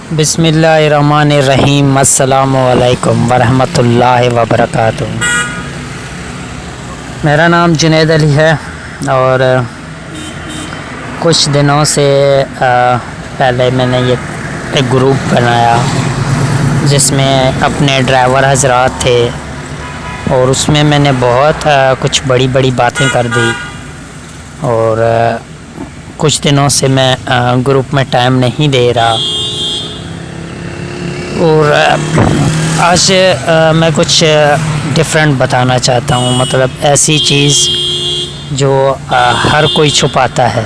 बिस्मिल्लाहिर्रहमानिर्रहीम। अस्सलामु अलैकुम वरहमतुल्लाहि वबरकातुहू। मेरा नाम जुनैद अली है और कुछ दिनों से पहले मैंने एक ग्रुप बनाया जिसमें अपने ड्राइवर हजरात थे और उसमें मैंने बहुत कुछ बड़ी बड़ी बातें कर दी और कुछ दिनों से मैं ग्रुप में टाइम नहीं दे रहा। और आज मैं कुछ डिफरेंट बताना चाहता हूँ, मतलब ऐसी चीज़ जो हर कोई छुपाता है,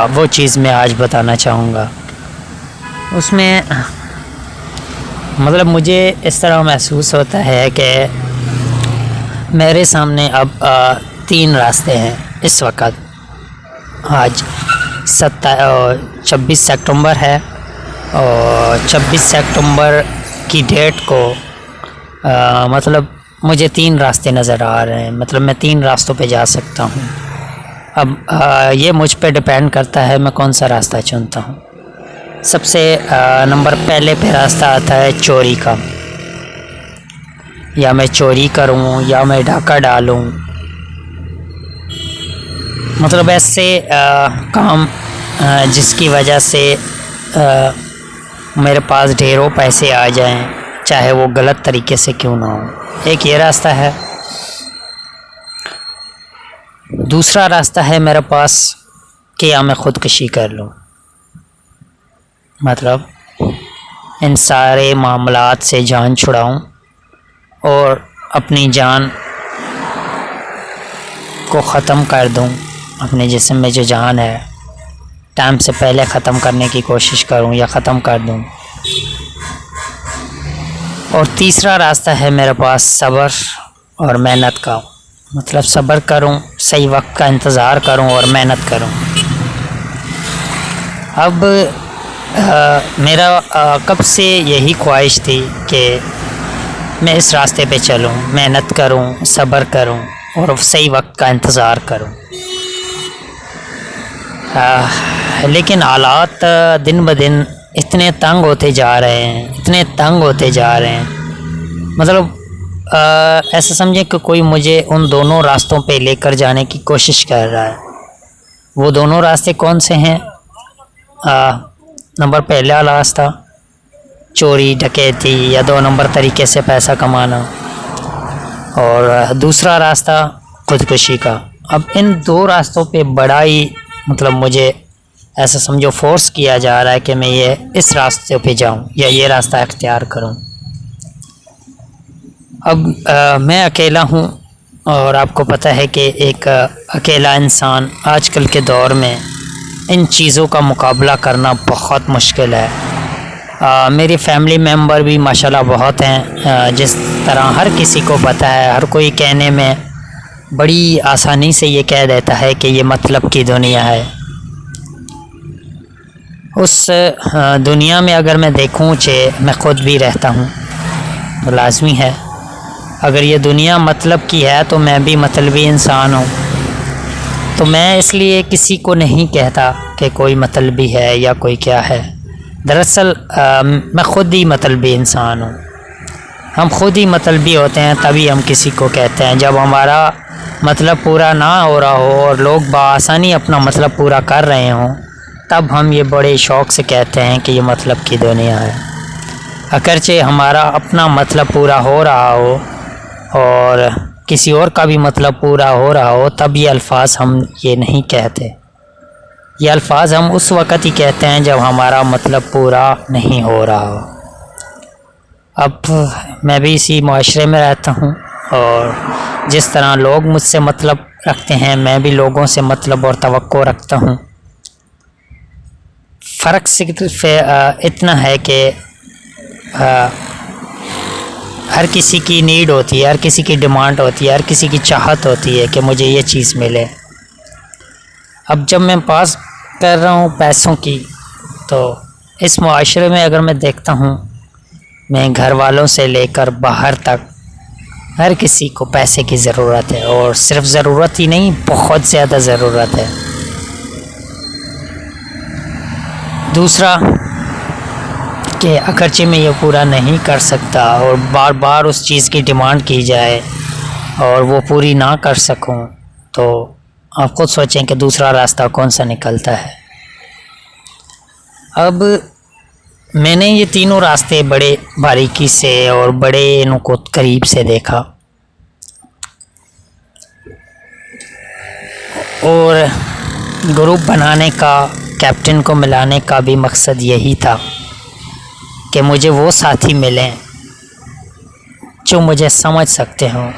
वो चीज़ मैं आज बताना चाहूँगा। उसमें मतलब मुझे इस तरह महसूस होता है कि मेरे सामने अब 3 रास्ते हैं इस वक्त। आज 26 सितंबर है और 26 सितंबर की डेट को मतलब मुझे 3 रास्ते नज़र आ रहे हैं, मतलब मैं 3 रास्तों पे जा सकता हूँ। अब ये मुझ पे डिपेंड करता है मैं कौन सा रास्ता चुनता हूँ। सबसे नंबर पहले पे रास्ता आता है चोरी का, या मैं चोरी करूँ या मैं डाका डालूँ, मतलब ऐसे काम जिसकी वजह से मेरे पास ढेरों पैसे आ जाएं, चाहे वो गलत तरीके से क्यों ना हो। एक ये रास्ता है। दूसरा रास्ता है मेरे पास कि या मैं ख़ुदकुशी कर लूँ, मतलब इन सारे मामलात से जान छुड़ाऊँ और अपनी जान को ख़त्म कर दूँ। अपने जिस्म में जो जान है टाइम से पहले ख़त्म करने की कोशिश करूं या ख़त्म कर दूं। और तीसरा रास्ता है मेरे पास सब्र और मेहनत का, मतलब सब्र करूं, सही वक्त का इंतज़ार करूं और मेहनत करूं। अब मेरा कब से यही ख्वाहिश थी कि मैं इस रास्ते पे चलूं, मेहनत करूं, सब्र करूं और सही वक्त का इंतज़ार करूं। लेकिन हालात दिन ब दिन इतने तंग होते जा रहे हैं, इतने तंग होते जा रहे हैं, मतलब ऐसा समझें कि कोई मुझे उन दोनों रास्तों पे लेकर जाने की कोशिश कर रहा है। वो दोनों रास्ते कौन से हैं? नंबर पहला रास्ता चोरी डकैती या 2 नंबर तरीके से पैसा कमाना, और दूसरा रास्ता खुदकुशी का। अब इन 2 रास्तों पे बड़ा ही मतलब मुझे ऐसा समझो फोर्स किया जा रहा है कि मैं ये इस रास्ते पे जाऊं या ये रास्ता अख्तियार करूं। अब मैं अकेला हूं और आपको पता है कि एक अकेला इंसान आजकल के दौर में इन चीज़ों का मुकाबला करना बहुत मुश्किल है। मेरी फैमिली मेंबर भी माशाल्लाह बहुत हैं, जिस तरह हर किसी को पता है, हर कोई कहने में बड़ी आसानी से ये कह देता है कि ये मतलब की दुनिया है। उस दुनिया में अगर मैं देखूं कि मैं ख़ुद भी रहता हूं तो लाजमी है, अगर ये दुनिया मतलब की है तो मैं भी मतलबी इंसान हूं। तो मैं इसलिए किसी को नहीं कहता कि कोई मतलबी है या कोई क्या है। दरअसल मैं ख़ुद ही मतलबी इंसान हूं। हम खुद ही मतलबी होते हैं तभी हम किसी को कहते हैं। जब हमारा मतलब पूरा ना हो रहा हो और लोग बआसानी अपना मतलब पूरा कर रहे हों, तब हम ये बड़े शौक़ से कहते हैं कि ये मतलब की दुनिया है। अगरचे हमारा अपना मतलब पूरा हो रहा हो और किसी और का भी मतलब पूरा हो रहा हो, तब ये अल्फाज हम ये नहीं कहते। ये अल्फाज हम उस वक़्त ही कहते हैं जब हमारा मतलब पूरा नहीं हो रहा हो। अब मैं भी इसी माशरे में रहता हूँ और जिस तरह लोग मुझसे मतलब रखते हैं, मैं भी लोगों से मतलब और तवक्को रखता हूँ। फ़र्क सिर्फ इतना है कि हर किसी की नीड होती है, हर किसी की डिमांड होती है, हर किसी की चाहत होती है कि मुझे ये चीज़ मिले। अब जब मैं पास कर रहा हूँ पैसों की, तो इस माशरे में अगर मैं देखता हूँ, मैं घर वालों से लेकर बाहर तक हर किसी को पैसे की ज़रूरत है, और सिर्फ ज़रूरत ही नहीं, बहुत ज़्यादा ज़रूरत है। दूसरा, कि अगरचे मैं ये पूरा नहीं कर सकता और बार बार उस चीज़ की डिमांड की जाए और वो पूरी ना कर सकूं, तो आप खुद सोचें कि दूसरा रास्ता कौन सा निकलता है। अब मैंने ये तीनों रास्ते बड़े बारीकी से और बड़े इनको करीब से देखा और ग्रुप बनाने का, कैप्टन को मिलाने का भी मकसद यही था कि मुझे वो साथी मिलें जो मुझे समझ सकते हों,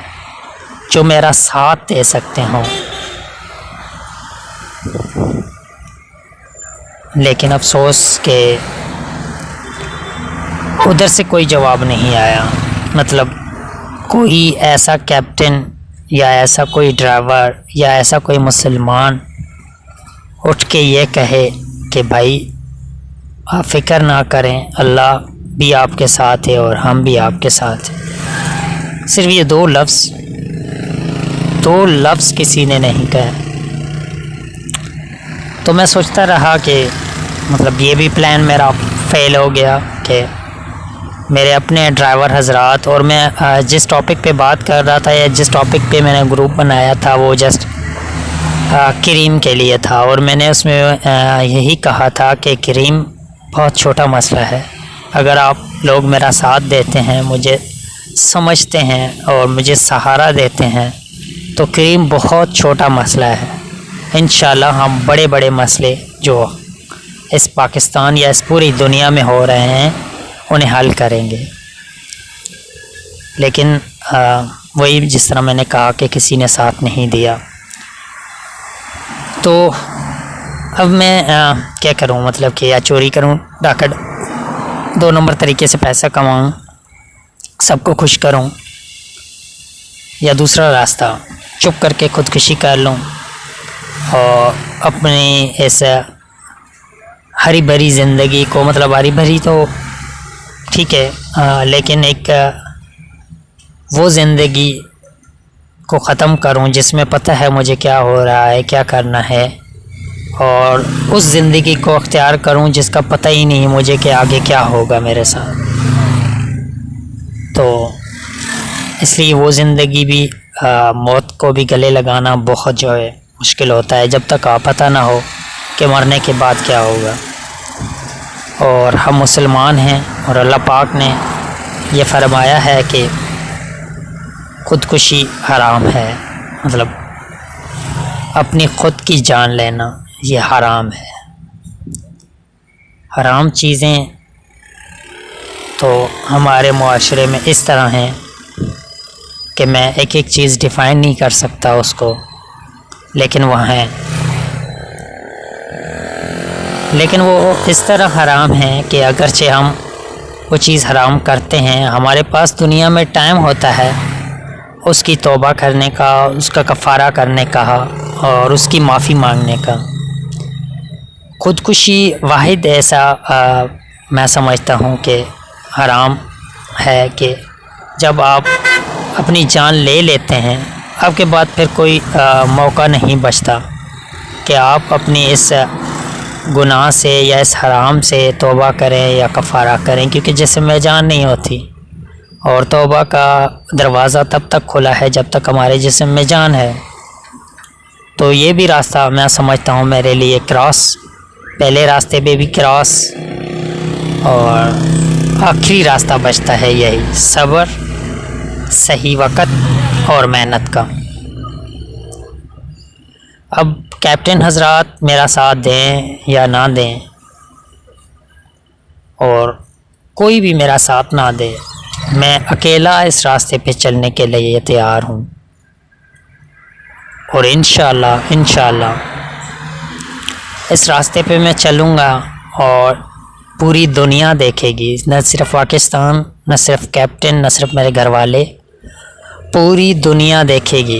जो मेरा साथ दे सकते हों। लेकिन अफसोस के उधर से कोई जवाब नहीं आया। मतलब कोई ऐसा कैप्टन या ऐसा कोई ड्राइवर या ऐसा कोई मुसलमान उठ के ये कहे कि भाई आप फ़िक्र ना करें, अल्लाह भी आपके साथ है और हम भी आपके साथ हैं। सिर्फ ये दो लफ्ज़ किसी ने नहीं कहा। तो मैं सोचता रहा कि मतलब ये भी प्लान मेरा फेल हो गया कि मेरे अपने ड्राइवर हजरात, और मैं जिस टॉपिक पे बात कर रहा था या जिस टॉपिक पे मैंने ग्रुप बनाया था वो जस्ट करीम के लिए था। और मैंने उसमें यही कहा था कि करीम बहुत छोटा मसला है। अगर आप लोग मेरा साथ देते हैं, मुझे समझते हैं और मुझे सहारा देते हैं, तो करीम बहुत छोटा मसला है। इंशाल्लाह हम बड़े बड़े मसले जो इस पाकिस्तान या इस पूरी दुनिया में हो रहे हैं उन्हें हल करेंगे। लेकिन वही जिस तरह मैंने कहा कि किसी ने साथ नहीं दिया। तो अब मैं क्या करूं, मतलब कि या चोरी करूं, डाकट 2 नंबर तरीके से पैसा कमाऊं, सबको खुश करूं, या दूसरा रास्ता चुप करके ख़ुदकुशी कर लूं और अपनी इस हरी भरी ज़िंदगी को, मतलब हरी भरी तो ठीक है, लेकिन एक वो ज़िंदगी को ख़त्म करूं जिसमें पता है मुझे क्या हो रहा है, क्या करना है, और उस ज़िंदगी को अख्तियार करूं जिसका पता ही नहीं मुझे कि आगे क्या होगा मेरे साथ। तो इसलिए वो ज़िंदगी भी मौत को भी गले लगाना बहुत जो है मुश्किल होता है, जब तक पता ना हो कि मरने के बाद क्या होगा। और हम मुसलमान हैं और अल्लाह पाक ने ये फरमाया है कि ख़ुदकुशी हराम है, मतलब अपनी ख़ुद की जान लेना ये हराम है। हराम चीज़ें तो हमारे मुआशरे में इस तरह हैं कि मैं एक एक चीज़ डिफ़ाइन नहीं कर सकता उसको, लेकिन वह हैं। लेकिन वो इस तरह हराम है कि अगरचे हम वो चीज़ हराम करते हैं, हमारे पास दुनिया में टाइम होता है उसकी तौबा करने का, उसका कफ़ारा करने का और उसकी माफ़ी मांगने का। ख़ुदकुशी वाहिद ऐसा मैं समझता हूँ कि हराम है कि जब आप अपनी जान ले लेते हैं, आपके बाद फिर कोई मौका नहीं बचता कि आप अपनी इस गुनाह से या इस हराम से तौबा करें या कफ़ारा करें, क्योंकि जिस्म जान नहीं होती और तौबा का दरवाज़ा तब तक खुला है जब तक हमारे जिस्म में जान है। तो ये भी रास्ता मैं समझता हूँ मेरे लिए क्रॉस, पहले रास्ते पे भी क्रॉस, और आखिरी रास्ता बचता है यही सब्र, सही वक़्त और मेहनत का। अब कैप्टन हजरात मेरा साथ दें या ना दें, और कोई भी मेरा साथ ना दे, मैं अकेला इस रास्ते पे चलने के लिए तैयार हूँ। और इंशाअल्लाह इस रास्ते पे मैं चलूँगा और पूरी दुनिया देखेगी, न सिर्फ़ पाकिस्तान, न सिर्फ़ कैप्टन, न सिर्फ़ मेरे घर वाले, पूरी दुनिया देखेगी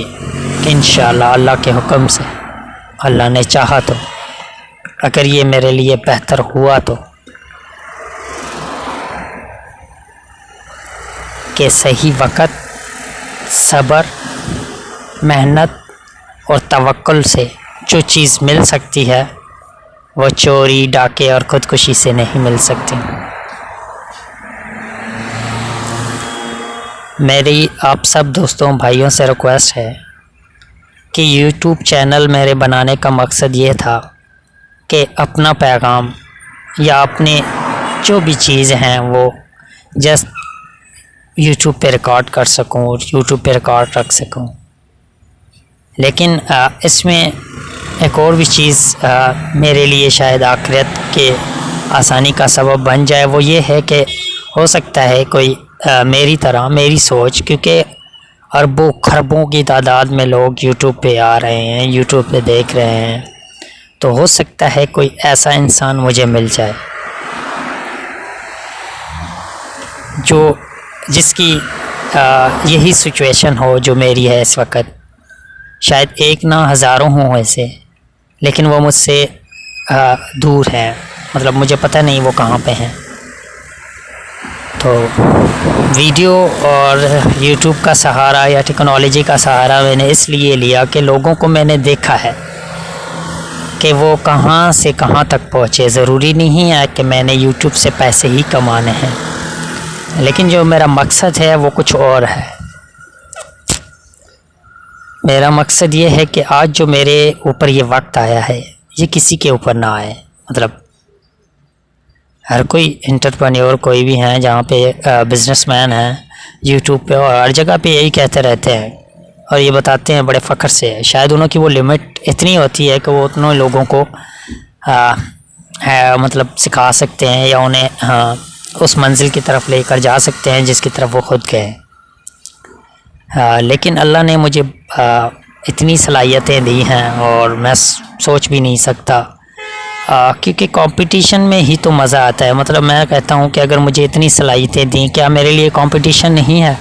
इंशाअल्लाह, अल्लाह के हुक्म से, अल्लाह ने चाहा तो, अगर ये मेरे लिए बेहतर हुआ तो, कि सही वक़्त, सब्र, मेहनत और तवक्कुल से जो चीज़ मिल सकती है वो चोरी, डाके और ख़ुदकुशी से नहीं मिल सकती। मेरी आप सब दोस्तों भाइयों से रिक्वेस्ट है कि यूट्यूब चैनल मेरे बनाने का मकसद ये था कि अपना पैगाम या अपने जो भी चीज़ें हैं वो जस्ट यूट्यूब पे रिकॉर्ड कर सकूं और यूट्यूब पे रिकॉर्ड रख सकूं। लेकिन इसमें एक और भी चीज़ मेरे लिए शायद आखिरत के आसानी का सबब बन जाए, वो ये है कि हो सकता है कोई मेरी तरह मेरी सोच, क्योंकि अरबों खरबों की तादाद में लोग यूट्यूब पे आ रहे हैं, यूट्यूब पे देख रहे हैं, तो हो सकता है कोई ऐसा इंसान मुझे मिल जाए जो जिसकी यही सिचुएशन हो जो मेरी है इस वक्त। शायद एक ना हज़ारों हों ऐसे, लेकिन वो मुझसे दूर है, मतलब मुझे पता नहीं वो कहाँ पे हैं। तो वीडियो और यूट्यूब का सहारा या टेक्नोलॉजी का सहारा मैंने इसलिए लिया कि लोगों को मैंने देखा है कि वो कहाँ से कहाँ तक पहुँचे। ज़रूरी नहीं है कि मैंने यूट्यूब से पैसे ही कमाने हैं, लेकिन जो मेरा मकसद है वो कुछ और है। मेरा मकसद ये है कि आज जो मेरे ऊपर ये वक्त आया है ये किसी के ऊपर ना आए। मतलब हर कोई एंटरप्रेन्योर कोई भी हैं जहाँ पे बिजनेसमैन हैं यूट्यूब पे और हर जगह पे यही कहते रहते हैं और ये बताते हैं बड़े फ़ख्र से। शायद उन्हों की वो लिमिट इतनी होती है कि वो उतनों लोगों को मतलब सिखा सकते हैं या उन्हें उस मंजिल की तरफ लेकर जा सकते हैं जिसकी तरफ वो ख़ुद गए। लेकिन अल्लाह ने मुझे इतनी सलाहियतें दी हैं और मैं सोच भी नहीं सकता, क्योंकि कंपटीशन में ही तो मज़ा आता है। मतलब मैं कहता हूँ कि अगर मुझे इतनी सलाहियतें दी, क्या मेरे लिए कंपटीशन नहीं है?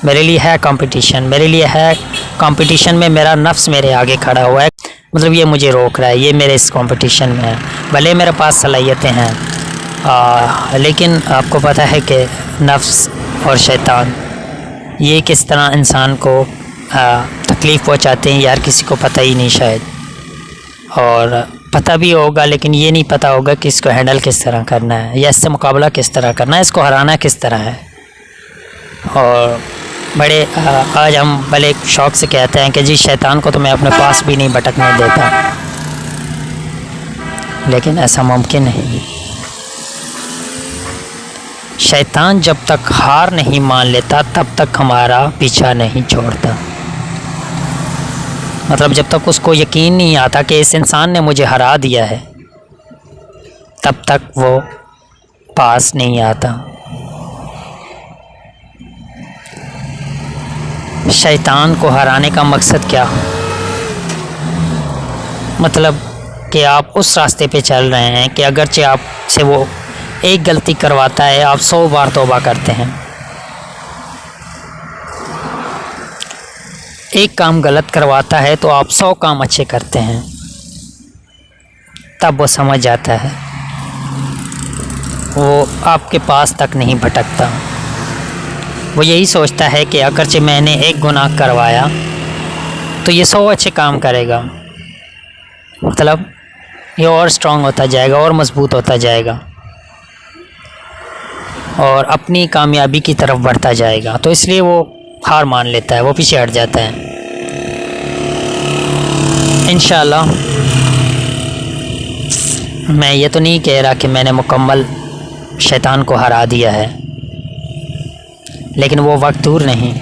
मेरे लिए है कंपटीशन, मेरे लिए है कंपटीशन में मेरा नफ्स मेरे आगे खड़ा हुआ है। मतलब ये मुझे रोक रहा है, ये मेरे इस कंपटीशन में है। भले मेरे पास सलाहियतें हैं, लेकिन आपको पता है कि नफ्स और शैतान ये किस तरह इंसान को तकलीफ़ पहुँचाते हैं यार, किसी को पता ही नहीं शायद। और पता भी होगा लेकिन ये नहीं पता होगा कि इसको हैंडल किस तरह करना है या इससे मुकाबला किस तरह करना है, इसको हराना किस तरह है। और बड़े आज हम बड़े शौक़ से कहते हैं कि जी शैतान को तो मैं अपने पास भी नहीं भटकने देता, लेकिन ऐसा मुमकिन नहीं। शैतान जब तक हार नहीं मान लेता तब तक हमारा पीछा नहीं छोड़ता। मतलब जब तक उसको यकीन नहीं आता कि इस इंसान ने मुझे हरा दिया है, तब तक वो पास नहीं आता। शैतान को हराने का मकसद क्या? मतलब कि आप उस रास्ते पे चल रहे हैं कि अगरचे आपसे वो एक गलती करवाता है, आप 100 बार तौबा करते हैं। एक काम गलत करवाता है तो आप 100 काम अच्छे करते हैं, तब वो समझ जाता है, वो आपके पास तक नहीं भटकता। वो यही सोचता है कि अगरचे मैंने एक गुनाह करवाया तो ये 100 अच्छे काम करेगा। मतलब ये और स्ट्रांग होता जाएगा और मज़बूत होता जाएगा और अपनी कामयाबी की तरफ बढ़ता जाएगा। तो इसलिए वो हार मान लेता है, वो पीछे हट जाता है। इंशाअल्लाह मैं ये तो नहीं कह रहा कि मैंने मुकम्मल शैतान को हरा दिया है, लेकिन वो वक्त दूर नहीं,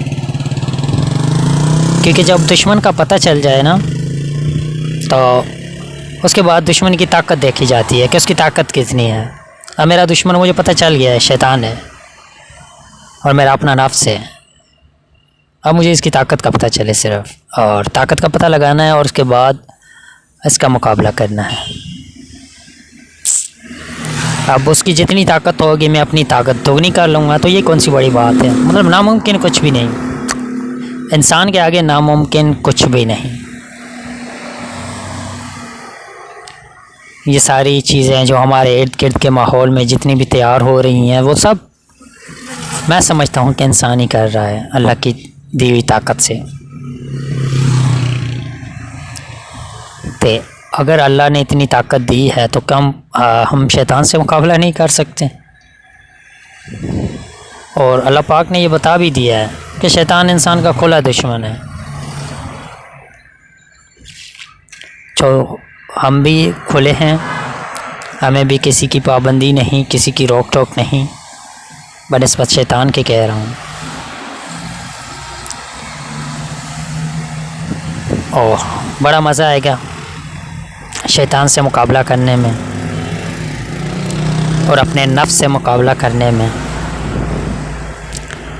क्योंकि जब दुश्मन का पता चल जाए ना तो उसके बाद दुश्मन की ताकत देखी जाती है कि उसकी ताकत कितनी है। अब मेरा दुश्मन मुझे पता चल गया है, शैतान है और मेरा अपना नफ्स है। अब मुझे इसकी ताकत का पता चले सिर्फ, और ताकत का पता लगाना है और उसके बाद इसका मुकाबला करना है। अब उसकी जितनी ताकत होगी मैं अपनी ताकत दोगुनी कर लूँगा, तो ये कौन सी बड़ी बात है। मतलब नामुमकिन कुछ भी नहीं, इंसान के आगे नामुमकिन कुछ भी नहीं। ये सारी चीज़ें जो हमारे इर्द गिर्द के माहौल में जितनी भी तैयार हो रही हैं, वो सब मैं समझता हूँ कि इंसान ही कर रहा है अल्लाह की दी हुई ताकत से। तो अगर अल्लाह ने इतनी ताकत दी है तो कम हम शैतान से मुकाबला नहीं कर सकते। और अल्लाह पाक ने ये बता भी दिया है कि शैतान इंसान का खुला दुश्मन है। तो हम भी खुले हैं, हमें भी किसी की पाबंदी नहीं, किसी की रोक टोक नहीं, बनिस्बत शैतान के कह रहा हूँ। और बड़ा मज़ा आएगा शैतान से मुकाबला करने में और अपने नफ्स से मुकाबला करने में।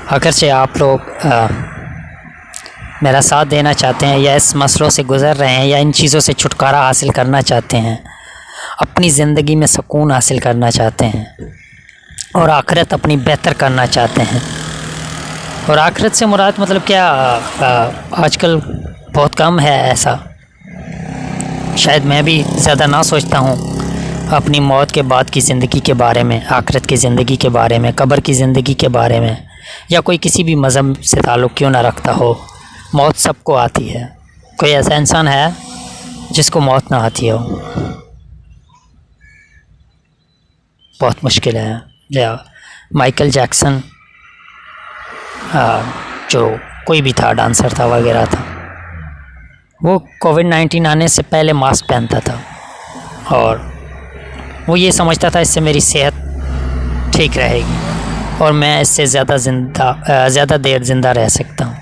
अगरचे आप लोग मेरा साथ देना चाहते हैं या इस मसलों से गुज़र रहे हैं या इन चीज़ों से छुटकारा हासिल करना चाहते हैं, अपनी ज़िंदगी में सुकून हासिल करना चाहते हैं और आखिरत अपनी बेहतर करना चाहते हैं। और आखिरत से मुराद मतलब क्या, आजकल बहुत कम है ऐसा, शायद मैं भी ज़्यादा ना सोचता हूँ अपनी मौत के बाद की ज़िंदगी के बारे में, आखिरत की ज़िंदगी के बारे में, कब्र की ज़िंदगी के बारे में, या कोई किसी भी मज़हब से ताल्लुक़ क्यों ना रखता हो, मौत सबको आती है। कोई ऐसा इंसान है जिसको मौत ना आती हो? बहुत मुश्किल है। या माइकल जैक्सन जो कोई भी था, डांसर था वगैरह था, वो कोविड-19 आने से पहले मास्क पहनता था और वो ये समझता था इससे मेरी सेहत ठीक रहेगी और मैं इससे ज़्यादा देर ज़िंदा रह सकता हूँ,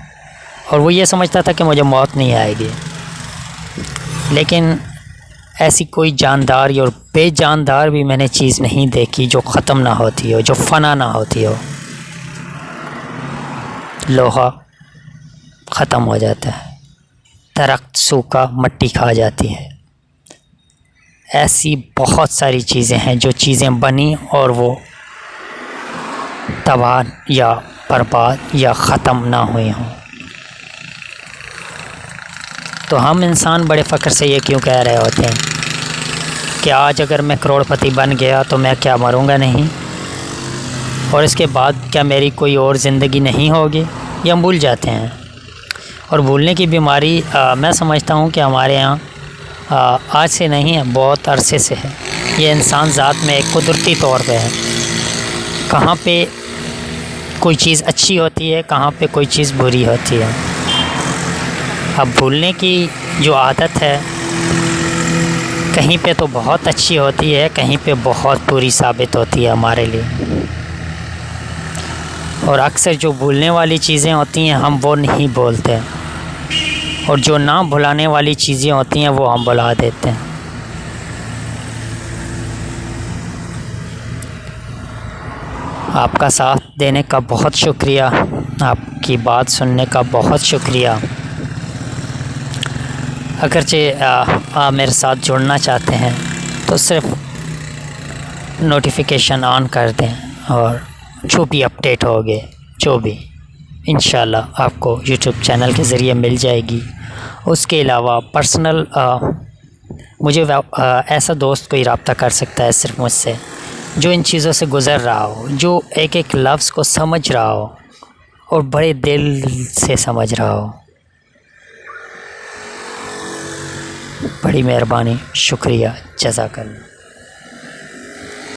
और वो ये समझता था कि मुझे मौत नहीं आएगी। लेकिन ऐसी कोई जानदार और बेजानदार भी मैंने चीज़ नहीं देखी जो ख़त्म ना होती हो, जो फ़ना ना होती हो। लोहा ख़त्म हो जाता है, दरख्त सूखा, मट्टी खा जाती है। ऐसी बहुत सारी चीज़ें हैं जो चीज़ें बनी और वो तबाह या बर्बाद या ख़त्म ना हुई हों। तो हम इंसान बड़े फ़ख्र से ये क्यों कह रहे होते हैं कि आज अगर मैं करोड़पति बन गया तो मैं क्या मरूंगा नहीं, और इसके बाद क्या मेरी कोई और ज़िंदगी नहीं होगी? ये हम भूल जाते हैं। और भूलने की बीमारी मैं समझता हूँ कि हमारे यहाँ आज से नहीं है, बहुत अरसे से है। ये इंसान ज़ात में एक कुदरती तौर पे है। कहाँ पे कोई चीज़ अच्छी होती है, कहाँ पे कोई चीज़ बुरी होती है। अब भूलने की जो आदत है, कहीं पे तो बहुत अच्छी होती है, कहीं पे बहुत बुरी साबित होती है हमारे लिए। और अक्सर जो भूलने वाली चीज़ें होती हैं हम वो नहीं बोलते, और जो ना भुलाने वाली चीज़ें होती हैं वो हम भुला देते हैं। आपका साथ देने का बहुत शुक्रिया, आपकी बात सुनने का बहुत शुक्रिया। अगरचे आप मेरे साथ जुड़ना चाहते हैं तो सिर्फ नोटिफिकेशन ऑन कर दें और जो भी अपडेट होगे, जो भी इंशाल्लाह आपको यूट्यूब चैनल के ज़रिए मिल जाएगी। उसके अलावा पर्सनल मुझे ऐसा दोस्त कोई रब्ता कर सकता है सिर्फ मुझसे, जो इन चीज़ों से गुज़र रहा हो, जो एक एक लफ्ज़ को समझ रहा हो और बड़े दिल से समझ रहा हो। बड़ी मेहरबानी, शुक्रिया, जज़ाकल्लाह।